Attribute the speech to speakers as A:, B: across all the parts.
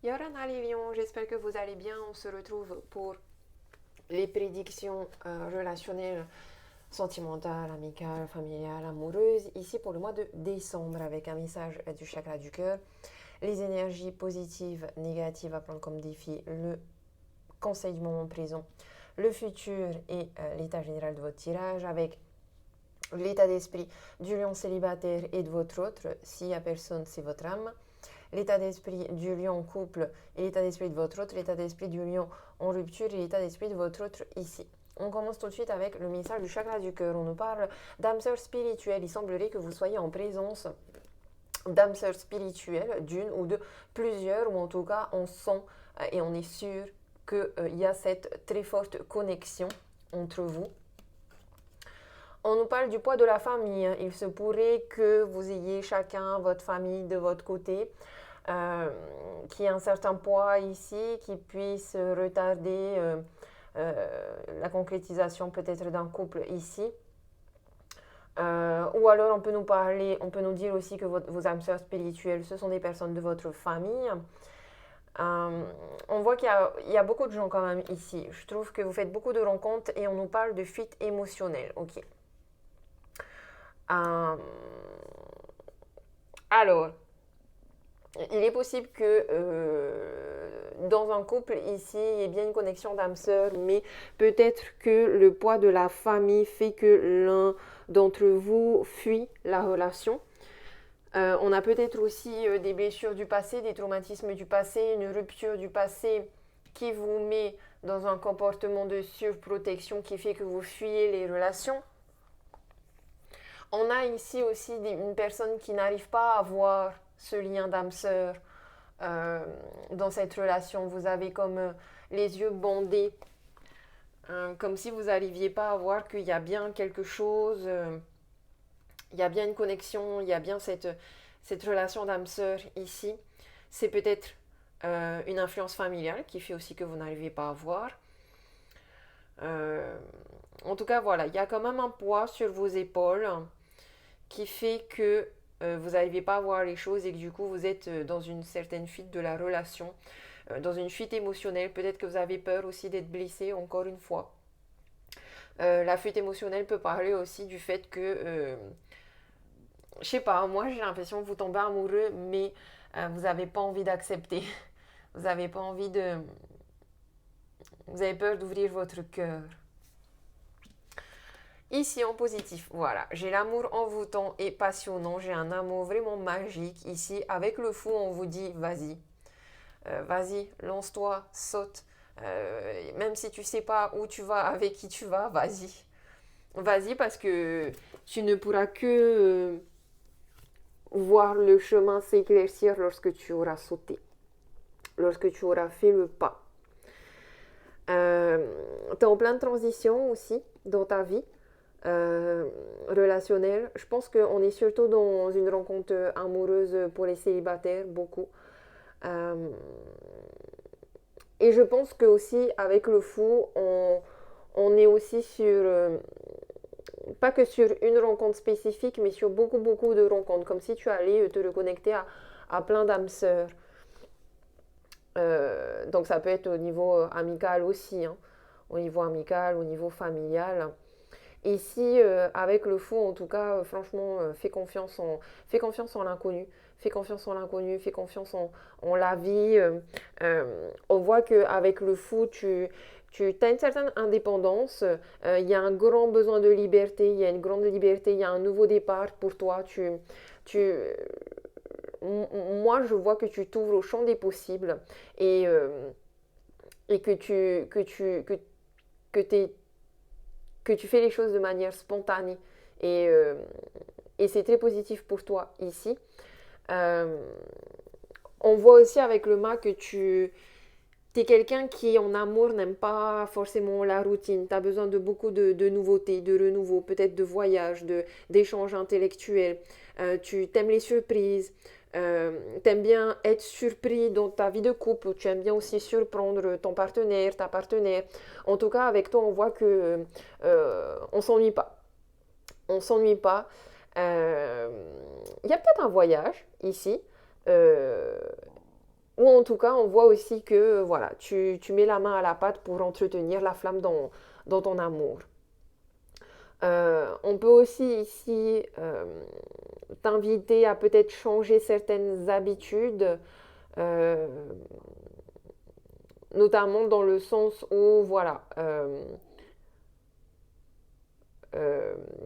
A: Yorana les lions, j'espère que vous allez bien. On se retrouve pour les prédictions relationnelles, sentimentales, amicales, familiales, amoureuses. Ici pour le mois de décembre avec un message du chakra du cœur. Les énergies positives, négatives à prendre comme défi, le conseil du moment présent, le futur et l'état général de votre tirage avec l'état d'esprit du lion célibataire et de votre autre. S'il n'y a personne, c'est votre âme. L'état d'esprit du lion en couple et l'état d'esprit de votre autre, l'état d'esprit du lion en rupture et l'état d'esprit de votre autre ici. On commence tout de suite avec le message du chakra du cœur. On nous parle d'âme sœur spirituelle. Il semblerait que vous soyez en présence d'âme sœur spirituelle, d'une ou de plusieurs, ou en tout cas on sent et on est sûr qu'il y a cette très forte connexion entre vous. On nous parle du poids de la famille. Il se pourrait que vous ayez chacun votre famille de votre côté, qui ait un certain poids ici, qui puisse retarder la concrétisation peut-être d'un couple ici. Ou alors on peut nous parler, on peut nous dire aussi que vos âmes sœurs spirituelles, ce sont des personnes de votre famille. On voit qu'il y a beaucoup de gens quand même ici. Je trouve que vous faites beaucoup de rencontres et on nous parle de fuite émotionnelle. Ok. Alors, il est possible que dans un couple ici, il y ait bien une connexion d'âme sœur, mais peut-être que le poids de la famille fait que l'un d'entre vous fuit la relation. On a peut-être aussi des blessures du passé, des traumatismes du passé, une rupture du passé qui vous met dans un comportement de surprotection qui fait que vous fuyez les relations. On a ici aussi une personne qui n'arrive pas à avoir ce lien d'âme sœur dans cette relation. Vous avez comme les yeux bandés, comme si vous n'arriviez pas à voir qu'il y a bien quelque chose, il y a bien une connexion, il y a bien cette relation d'âme sœur ici. C'est peut-être une influence familiale qui fait aussi que vous n'arrivez pas à voir. En tout cas, voilà, il y a quand même un poids sur vos épaules qui fait que vous n'arrivez pas à voir les choses et que du coup vous êtes dans une certaine fuite de la relation, dans une fuite émotionnelle. Peut-être que vous avez peur aussi d'être blessé encore une fois. La fuite émotionnelle peut parler aussi du fait que, je sais pas, moi j'ai l'impression que vous tombez amoureux mais vous n'avez pas envie d'accepter. Vous n'avez pas envie de... Vous avez peur d'ouvrir votre cœur. Ici en positif, voilà, j'ai l'amour envoûtant et passionnant, j'ai un amour vraiment magique. Ici, avec le fou, on vous dit vas-y, vas-y, lance-toi, saute. Même si tu sais pas où tu vas, avec qui tu vas, vas-y. Vas-y parce que tu ne pourras que voir le chemin s'éclaircir lorsque tu auras sauté, lorsque tu auras fait le pas. Tu es en pleine transition aussi dans ta vie. Relationnel. Je pense qu'on est surtout dans une rencontre amoureuse pour les célibataires, beaucoup. Euh, et je pense que aussi avec le fou, on est aussi sur, pas que sur une rencontre spécifique, mais sur beaucoup, beaucoup de rencontres, comme si tu allais te reconnecter à plein d'âmes sœurs. Donc ça peut être au niveau amical aussi, hein, au niveau amical, au niveau familial. Ici, avec le fou, en tout cas, franchement, fais confiance en l'inconnu. Fais confiance en l'inconnu, fais confiance en la vie. On voit qu'avec le fou, tu as une certaine indépendance. Il y a un grand besoin de liberté. Il y a une grande liberté. Il y a un nouveau départ pour toi. Tu, moi, je vois que tu t'ouvres au champ des possibles et que t'es que tu fais les choses de manière spontanée. Et, euh, et c'est très positif pour toi ici. Euh, on voit aussi avec le mât que tu es quelqu'un qui, en amour, n'aime pas forcément la routine. Tu as besoin de beaucoup de nouveautés, de renouveau, peut-être de voyages, d'échanges intellectuels. Tu t'aimes les surprises. T'aimes bien être surpris dans ta vie de couple, tu aimes bien aussi surprendre ton partenaire, ta partenaire. En tout cas, avec toi, on voit que on s'ennuie pas. On s'ennuie pas. Il y a peut-être un voyage ici, euh, ou Ou en tout cas, on voit aussi que voilà, tu mets la main à la pâte pour entretenir la flamme dans ton amour. On peut aussi ici t'inviter à peut-être changer certaines habitudes, euh, notamment dans le sens où, voilà,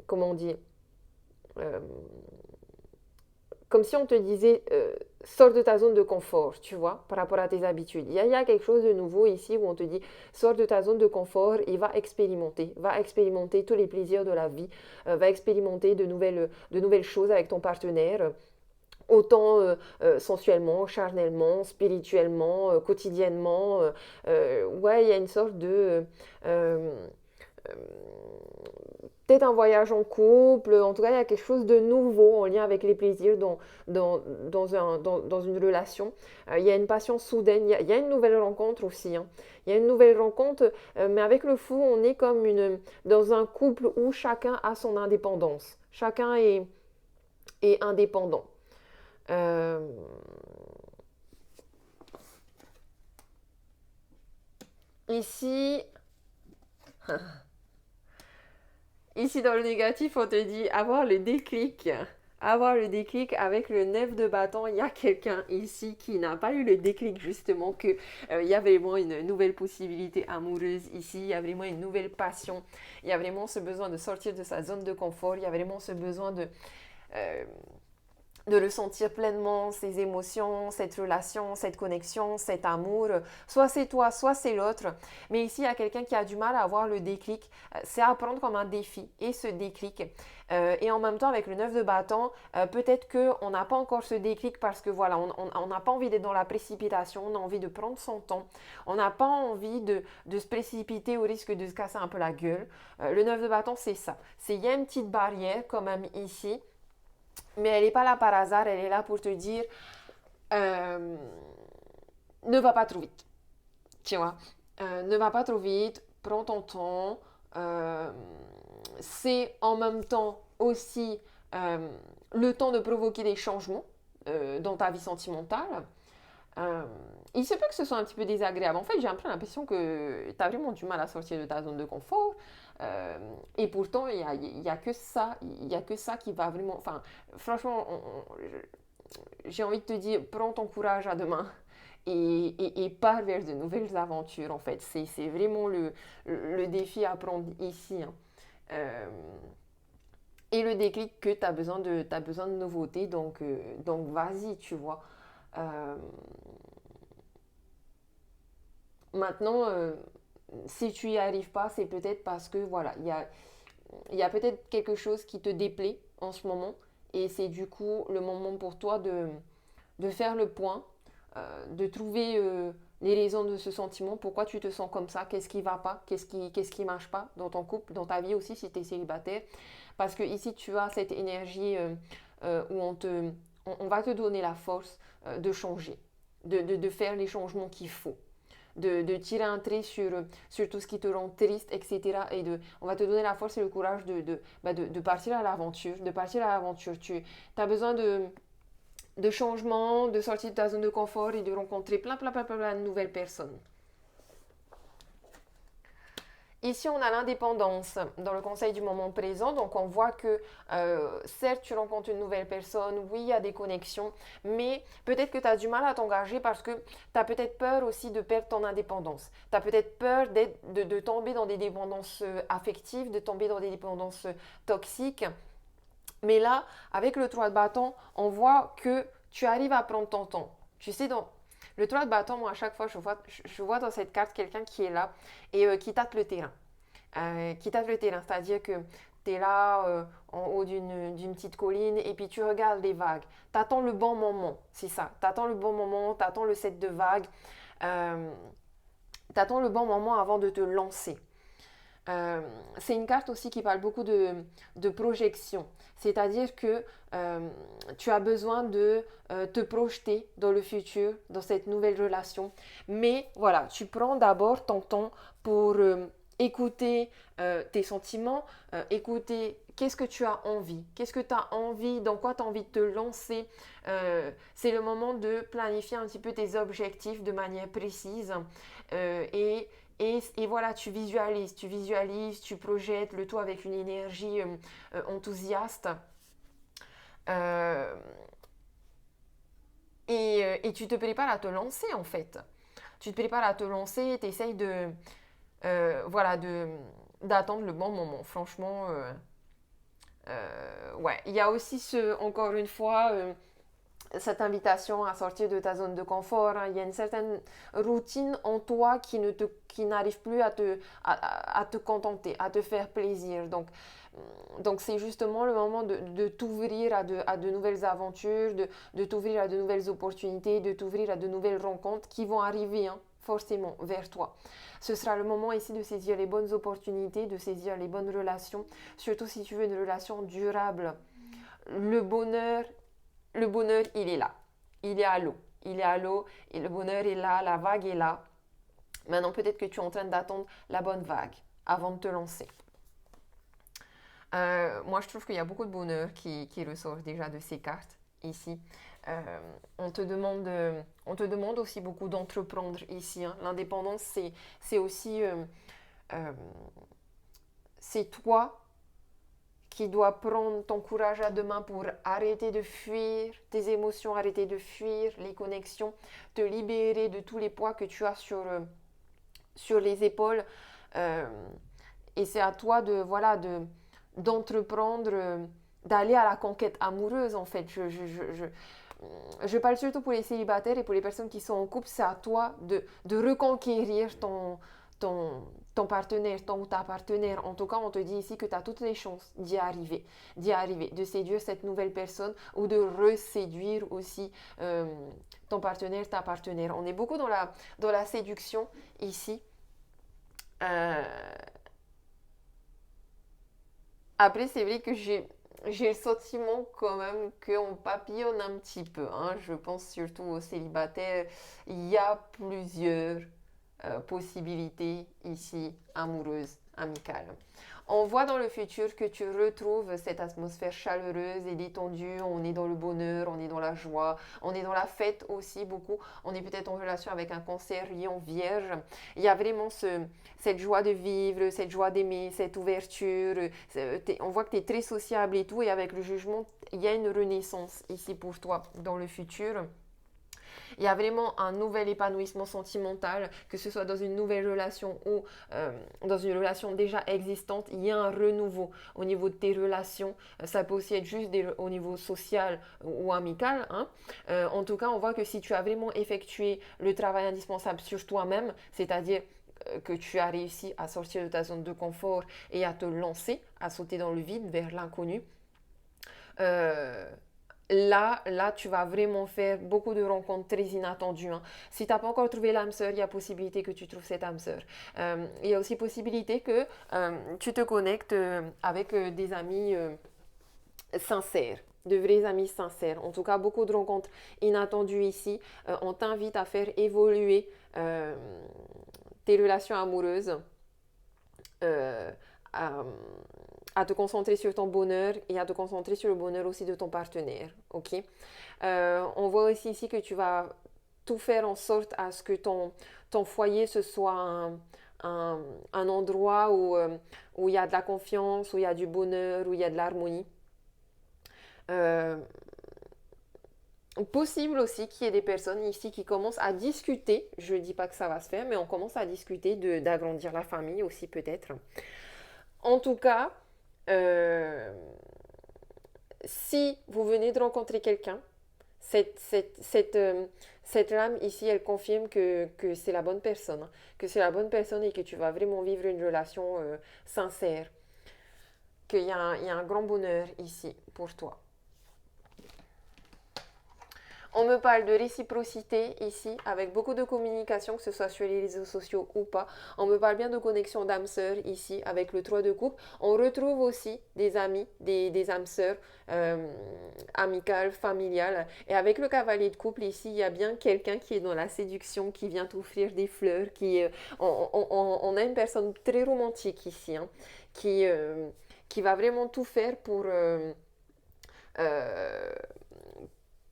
A: comment on dit, euh, comme si on te disait, sors de ta zone de confort, tu vois, par rapport à tes habitudes. Il y a quelque chose de nouveau ici où on te dit, sors de ta zone de confort et va expérimenter tous les plaisirs de la vie, va expérimenter de nouvelles choses avec ton partenaire. Autant sensuellement, charnellement, spirituellement, quotidiennement. Ouais, il y a une sorte de... euh, euh, peut-être un voyage en couple, en tout cas, il y a quelque chose de nouveau en lien avec les plaisirs dans une relation. Il y a une passion soudaine, il y a une nouvelle rencontre aussi, hein. Il y a une nouvelle rencontre, mais avec le fou, on est comme dans un couple où chacun a son indépendance. Chacun est indépendant. Euh, ici, ici, dans le négatif, on te dit avoir le déclic. Avoir le déclic avec le 9 de bâton, il y a quelqu'un ici qui n'a pas eu le déclic justement que il y a vraiment une nouvelle possibilité amoureuse ici, il y a vraiment une nouvelle passion, il y a vraiment ce besoin de sortir de sa zone de confort, il y a vraiment ce besoin euh, de ressentir pleinement ses émotions, cette relation, cette connexion, cet amour. Soit c'est toi, soit c'est l'autre. Mais ici, il y a quelqu'un qui a du mal à avoir le déclic. C'est à prendre comme un défi. Et ce déclic. Et en même temps, avec le 9 de bâton, peut-être qu'on n'a pas encore ce déclic parce que voilà, on n'a pas envie d'être dans la précipitation, on a envie de prendre son temps. On n'a pas envie de se précipiter au risque de se casser un peu la gueule. Le 9 de bâton, c'est ça. Il y a une petite barrière quand même ici, mais elle n'est pas là par hasard, elle est là pour te dire euh, ne va pas trop vite, tu vois. Ne va pas trop vite, prends ton temps. Euh, c'est en même temps aussi euh, le temps de provoquer des changements dans ta vie sentimentale. Euh, il se peut que ce soit un petit peu désagréable. En fait, j'ai un peu l'impression que tu as vraiment du mal à sortir de ta zone de confort. Euh, et pourtant, il y a que ça. Il y a que ça qui va vraiment... Enfin, franchement, j'ai envie de te dire, prends ton courage à deux mains et pars vers de nouvelles aventures, en fait. C'est vraiment le défi à prendre ici, hein. Euh, et le déclic que t'as besoin de nouveautés, donc vas-y, tu vois. Euh, Maintenant, si tu n'y arrives pas, c'est peut-être parce que voilà, il y a peut-être quelque chose qui te déplaît en ce moment. Et c'est du coup le moment pour toi de faire le point, de trouver les raisons de ce sentiment, pourquoi tu te sens comme ça, qu'est-ce qui va pas, qu'est-ce qui marche pas dans ton couple, dans ta vie aussi si tu es célibataire. Parce que ici tu as cette énergie où on va te donner la force de changer, de faire les changements qu'il faut. De tirer un trait sur tout ce qui te rend triste, etc. Et on va te donner la force et le courage de partir à l'aventure. De partir à l'aventure. Tu as besoin de changement, de sortir de ta zone de confort et de rencontrer plein de nouvelles personnes. Ici, on a l'indépendance dans le conseil du moment présent. Donc, on voit que certes, tu rencontres une nouvelle personne, oui, il y a des connexions, mais peut-être que tu as du mal à t'engager parce que tu as peut-être peur aussi de perdre ton indépendance. Tu as peut-être peur de tomber dans des dépendances affectives, de tomber dans des dépendances toxiques. Mais là, avec le 3 de bâton, on voit que tu arrives à prendre ton temps. Tu sais, dans le 3 de bâton, moi, à chaque fois, je vois dans cette carte quelqu'un qui est là et qui tâte le terrain. Qui tâte le terrain, c'est-à-dire que tu es là en haut d'une petite colline et puis tu regardes les vagues. Tu attends le bon moment, c'est ça. Tu attends le bon moment, tu attends le set de vagues. Euh, tu attends le bon moment avant de te lancer. Euh, c'est une carte aussi qui parle beaucoup de projection. C'est-à-dire que tu as besoin de te projeter dans le futur, dans cette nouvelle relation. Mais voilà, tu prends d'abord ton temps pour écouter tes sentiments, écouter qu'est-ce que tu as envie, qu'est-ce que tu as envie, dans quoi tu as envie de te lancer. C'est le moment de planifier un petit peu tes objectifs de manière précise et voilà, tu visualises, tu projettes le tout avec une énergie enthousiaste. Euh, et tu te prépares à te lancer en fait. Tu te prépares à te lancer, tu essayes voilà, d'attendre le bon moment. Franchement, ouais. Il y a aussi encore une fois, cette invitation à sortir de ta zone de confort. Hein. Il y a une certaine routine en toi qui n'arrive plus à te contenter, à te faire plaisir. Donc c'est justement le moment de t'ouvrir à de nouvelles aventures, de t'ouvrir à de nouvelles opportunités, de t'ouvrir à de nouvelles rencontres qui vont arriver hein, forcément vers toi. Ce sera le moment ici de saisir les bonnes opportunités, de saisir les bonnes relations, surtout si tu veux une relation durable. Le bonheur, le bonheur, il est là. Il est à l'eau. Il est à l'eau et le bonheur est là, la vague est là. Maintenant, peut-être que tu es en train d'attendre la bonne vague avant de te lancer. Moi, je trouve qu'il y a beaucoup de bonheur qui ressort déjà de ces cartes ici. On te demande aussi beaucoup d'entreprendre ici. Hein. L'indépendance, c'est aussi euh, c'est toi qui dois prendre ton courage à deux mains pour arrêter de fuir tes émotions, arrêter de fuir les connexions, te libérer de tous les poids que tu as sur les épaules. Euh, et c'est à toi d'entreprendre, d'aller à la conquête amoureuse en fait. Je parle surtout pour les célibataires et pour les personnes qui sont en couple, c'est à toi de reconquérir ton partenaire, ton ou ta partenaire. En tout cas, on te dit ici que tu as toutes les chances d'y arriver, de séduire cette nouvelle personne ou de reséduire aussi ton partenaire, ta partenaire. On est beaucoup dans la séduction ici. Euh, Après, c'est vrai que j'ai le sentiment quand même qu'on papillonne un petit peu. Hein. Je pense surtout aux célibataires. Il y a plusieurs possibilités ici, amoureuses, amicales. On voit dans le futur que tu retrouves cette atmosphère chaleureuse et détendue. On est dans le bonheur, on est dans la joie, on est dans la fête aussi beaucoup. On est peut-être en relation avec un cancer lion vierge. Il y a vraiment cette joie de vivre, cette joie d'aimer, cette ouverture. On voit que tu es très sociable et tout. Et avec le jugement, il y a une renaissance ici pour toi dans le futur. Il y a vraiment un nouvel épanouissement sentimental, que ce soit dans une nouvelle relation ou dans une relation déjà existante. Il y a un renouveau au niveau de tes relations. Ça peut aussi être juste au niveau social ou amical. Hein. En tout cas, on voit que si tu as vraiment effectué le travail indispensable sur toi-même, c'est-à-dire que tu as réussi à sortir de ta zone de confort et à te lancer, à sauter dans le vide vers l'inconnu, euh, là, tu vas vraiment faire beaucoup de rencontres très inattendues. Hein. Si tu n'as pas encore trouvé l'âme sœur, il y a possibilité que tu trouves cette âme sœur. Il y a aussi possibilité que tu te connectes avec des amis sincères. De vrais amis sincères. En tout cas, beaucoup de rencontres inattendues ici. On t'invite à faire évoluer tes relations amoureuses. Euh, à, à te concentrer sur ton bonheur et à te concentrer sur le bonheur aussi de ton partenaire. Ok. On voit aussi ici que tu vas tout faire en sorte à ce que ton foyer ce soit un endroit où il y a de la confiance, où il y a du bonheur, où il y a de l'harmonie. Euh, Possible aussi qu'il y ait des personnes ici qui commencent à discuter, je ne dis pas que ça va se faire, mais on commence à discuter d'agrandir la famille aussi peut-être. En tout cas, euh, si vous venez de rencontrer quelqu'un, cette lame ici, elle confirme que c'est la bonne personne, hein, que c'est la bonne personne et que tu vas vraiment vivre une relation sincère, il y a un grand bonheur ici pour toi. On me parle de réciprocité ici, avec beaucoup de communication, que ce soit sur les réseaux sociaux ou pas. On me parle bien de connexion d'âme sœur ici, avec le 3 de coupe. On retrouve aussi des amis, des âmes sœurs amicales, familiales. Et avec le cavalier de couple ici, il y a bien quelqu'un qui est dans la séduction, qui vient t'offrir des fleurs. On a une personne très romantique ici, hein, qui va vraiment tout faire euh,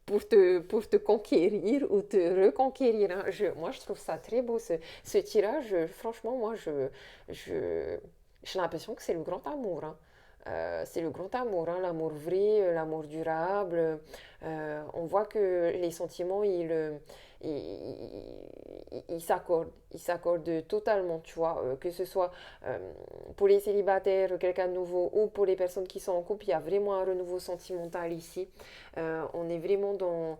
A: pour te conquérir ou te reconquérir. Hein. Moi, je trouve ça très beau, ce tirage. Franchement, j'ai l'impression que c'est le grand amour. Hein. C'est le grand amour, hein, l'amour vrai, l'amour durable. On voit que les sentiments, ils s'accordent totalement, tu vois, que ce soit euh, pour les célibataires, quelqu'un de nouveau, ou pour les personnes qui sont en couple, il y a vraiment un renouveau sentimental ici. On est vraiment dans,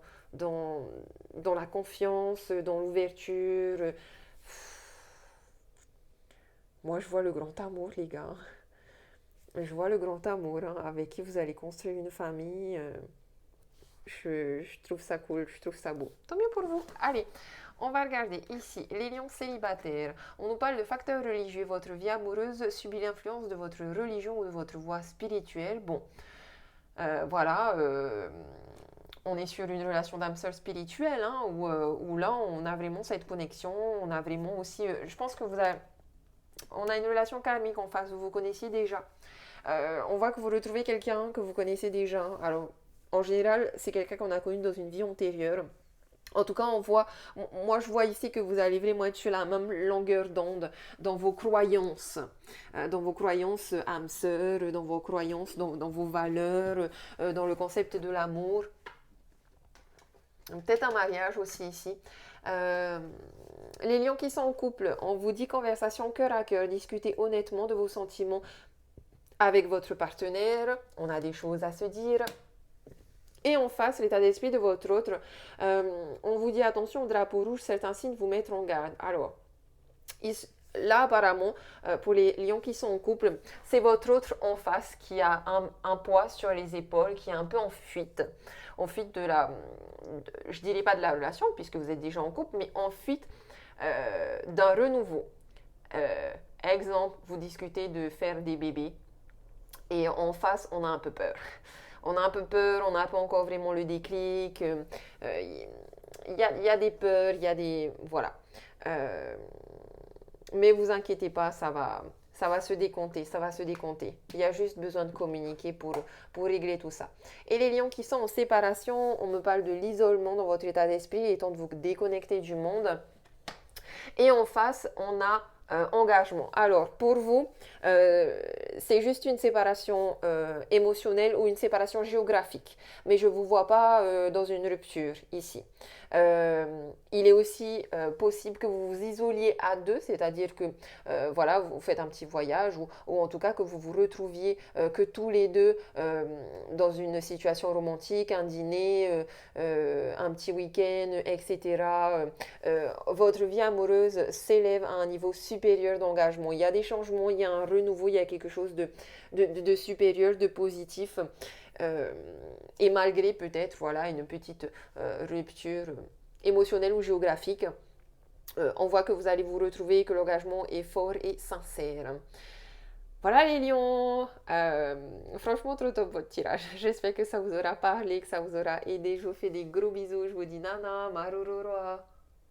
A: dans la confiance, dans l'ouverture. Moi, je vois le grand amour, les gars. Je vois le grand amour, hein, avec qui vous allez construire une famille. Je trouve ça cool, je trouve ça beau. Tant mieux pour vous. Allez, on va regarder ici les lions célibataires. On nous parle de facteurs religieux. Votre vie amoureuse subit l'influence de votre religion ou de votre voie spirituelle. Bon, voilà. On est sur une relation d'âme sœur spirituelle, hein, où là, on a vraiment cette connexion. On a vraiment aussi. Je pense que on a une relation karmique en face, vous vous connaissiez déjà. On voit que vous retrouvez quelqu'un que vous connaissez déjà. Alors, en général, c'est quelqu'un qu'on a connu dans une vie antérieure. En tout cas, moi je vois ici que vous allez vraiment être sur la même longueur d'onde dans vos croyances âme sœur, dans vos croyances, dans vos valeurs, dans le concept de l'amour. Peut-être un mariage aussi ici. Euh, les lions qui sont en couple, on vous dit conversation cœur à cœur, discutez honnêtement de vos sentiments avec votre partenaire, on a des choses à se dire. Et en face, l'état d'esprit de votre autre, on vous dit attention au drapeau rouge, certains signes vous mettent en garde. Alors, là apparemment, pour les lions qui sont en couple, c'est votre autre en face qui a un poids sur les épaules, qui est un peu en fuite je dirais pas de la relation, puisque vous êtes déjà en couple, mais en fuite d'un renouveau. Exemple, vous discutez de faire des bébés, et en face, on a un peu peur. On a un peu peur, on n'a pas encore vraiment le déclic. Il y a des peurs, il y a des... Voilà. Euh, mais vous inquiétez pas, ça va se décompter, ça va se décompter. Il y a juste besoin de communiquer pour régler tout ça. Et les lions qui sont en séparation, on me parle de l'isolement dans votre état d'esprit, étant de vous déconnecter du monde. Et en face, on a engagement. Alors, pour vous, c'est juste une séparation émotionnelle ou une séparation géographique. Mais je ne vous vois pas dans une rupture ici. Il est aussi possible que vous vous isoliez à deux, c'est-à-dire que voilà, vous faites un petit voyage ou en tout cas que vous vous retrouviez que tous les deux dans une situation romantique, un dîner, un petit week-end, etc. Votre vie amoureuse s'élève à un niveau supérieur d'engagement. Il y a des changements, il y a un renouveau, il y a quelque chose de supérieur, de positif. Et malgré peut-être voilà, une petite rupture émotionnelle ou géographique, on voit que vous allez vous retrouver, que l'engagement est fort et sincère. Voilà les lions, franchement trop top votre tirage. J'espère que ça vous aura parlé, que ça vous aura aidé. Je vous fais des gros bisous, je vous dis nana, marororoa.